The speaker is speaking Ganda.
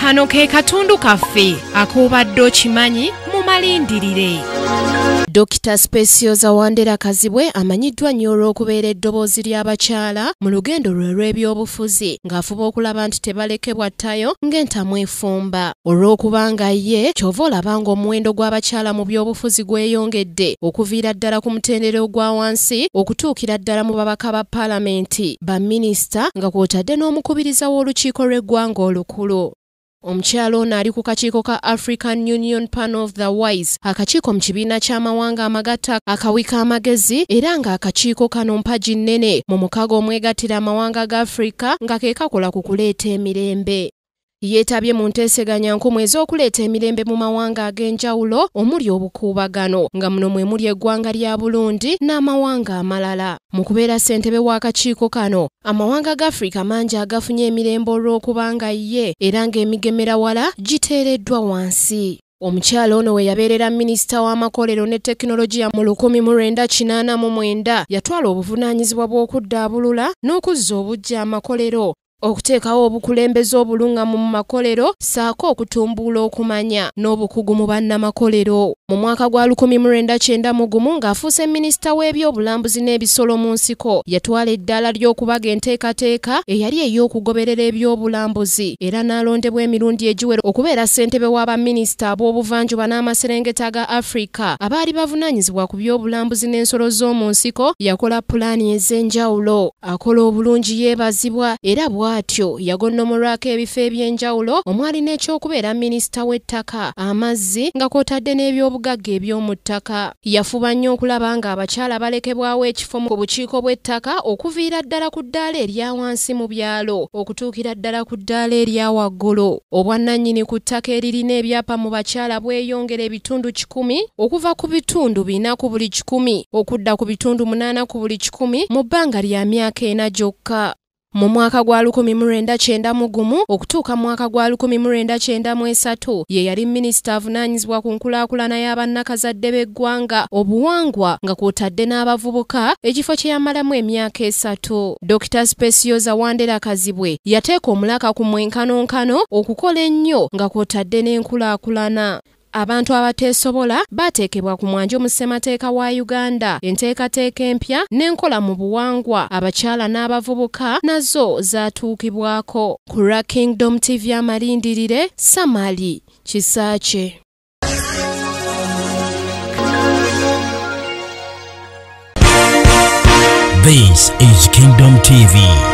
Kano ke katundu kaffe akobadde okimanyi mu malindirire. Dr. Specioza Wandera Kazibwe amanyiddwa nnyo olw'okubeera eddoboozi ly'abakyala mu lugendo lwe lw'ebyobufuzi ng'afuba okulaba nti tebalekebwa ttayo ng'entamu efumba. Olw'okubanga ye ky'ova olaba ng'omuwendo gw'abakyala mu byobufuzi gweyongedde okuviira ddala ku mutendera ogwa wansi okutuukira ddala mu babaka ba paalamenti, baminisita nga kw'otadde n'omukubiriza w'olukiiko lw'eggwanga olukulu. Omukyala ono ali ku kakiiko ka African Union Panel of the Wise, akakiiko mu kibiina ky'amawanga amagatta akawika amagezi, era ng'akakiiko kano mpagi nnene mu mukago omwegattira amawanga ga Afrika nga ke kakola ku kuleeta emirembe. Yeetabye mu nteeseganya nkumu ez'okuleeta emirembe mu mawanga ag'enjawulo omuli obukuubagano nga muno mwe muli eggwanga lya Burundi n'amawanga amalala. Mu kubeera ssentebe w'akakiiko kano, amawanga ga Afrika mangi agafunye emirembe olw'okubanga ye era ng'emigemerawala giteereddwa wansi. Omukyala ono we yabeerera minisita w'amakolero ne tekinologiya mu 1989 yatwala obuvunaanyizibwa bw'okuddaabulula n'okuzza obuggya amakolero, okuteekawo obukulembeze obulungamu mu makolero ssaako okutumbula okumanya n'obukugu mu bannamakolero. Mu mwaka gwa 1991 ng'afuuse minisita w'ebyobulambuzi n'ebisolo mu nsiko, yatwala eddaala ly'okubaga enteekateeka eyali ey'okugoberera ebyobulambuzi era n'alondebwa emirundi egiwera okubeera ssentebe w'abaminisita ab'obuvanjuba n'amaserengeta ga Afrika abaali bavunaanyizibwa ku byobulambuzi n'ensolo z'omu nsiko. Yakola pulaani ez'enjawulo, akola obulungi, yeebazibwa era bw'atyo yagonnomolwako ebifo eby'enjawulo omwali n'ekyokubeera minisita w'ettaka, amazzi nga kw'otadde n'ebyobugagga eby'omu ttaka. Yafuba nnyo okulaba ng'abakyala balekebwawo ekifo ku bukiiko bw'ettaka okuviira ddala ku ddaala erya wansi mu byalo okutuukira ddala ku ddaala erya waggulu. Obwannannyini ku ttaka eririna ebyapa mu bakyala bweyongera ebitundu 10 okuva ku bitundu 4 ku buli 10 okudda ku bitundu 8 ku buli 10 mu bbanga lya myaka 4 gyokka. Mu mwaka gwa 1991 okutuuka mwaka gwa 1993 ye yali minisita avunaanyizibwa ku nkulaakulana y'abannakazadde b'eggwanga, obuwangwa nga kw'otadde n'abavubuka, ekifo kye yamalamu emyaka 3. Dr. Specioza Wandera Kazibwe yateeka omulaka ku mwenkanonkano okukola ennyo nga kw'otadde n'enkulaakulana. Abantu abateesobola baateekebwa ku mwanjo mu ssemateeka wa Uganda. Enteekateeka empya n'enkola mu buwangwa, abakyala n'abavubuka nazo zaatuukibwako. Ku Kingdom TV amalindirire, Samali Kisaache. This is Kingdom TV.